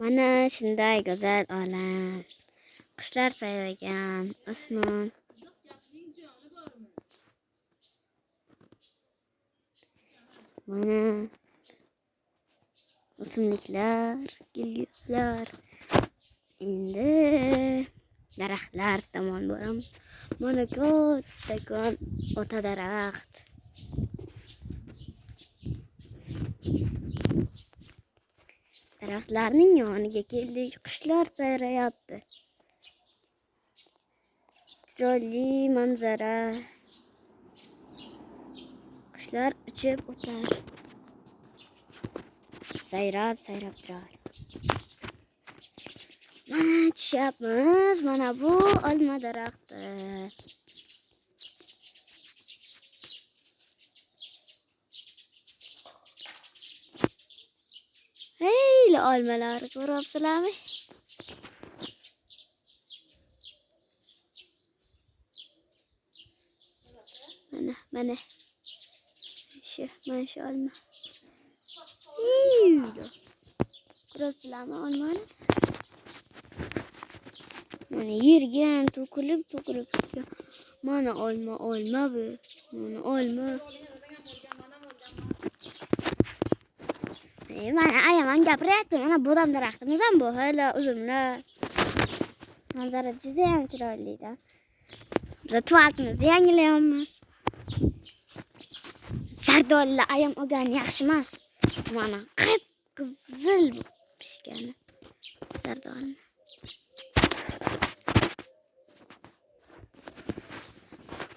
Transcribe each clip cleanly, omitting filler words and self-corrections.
Mana shunday go'zal olam. Qushlar sayragan osmon. Mana o'simliklar, gullar. Endi daraxtlar tomon boramiz. Mana kattakon ota daraxt. Daraxtlarning yoniga keldik. Qushlar sayrayapti. Chiroyli manzara. Qushlar uchib o'tar. Sayrab turadi. Mana tushyapmiz. Mana bu olma daraxti. Hey, olmalar ko'ryapsizlarmi? Mana. Mana shu olma. Ko'ryapsizlarmi olmani? Mana yerga ham to'kilib. Mana olma bu. Mana olma. Mana ayamam gapiryapti. Mana bodom daraxtimiz ham bu. Hala uzumlar. Manzara juda ham chiroyli-da. Biz tuvalimizni yangilayapmiz. Sardollar ayam olgani yaxshi emas. Mana qip-qizil pishgan sardolni.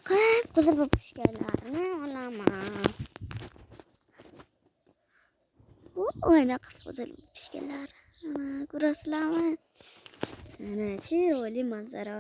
Qip-qizil bo'lib pishganlarini olaman. Mana qip-qizil bo'lib pishganlar. Ko'rasizlarmi? Mana chiroyli manzara.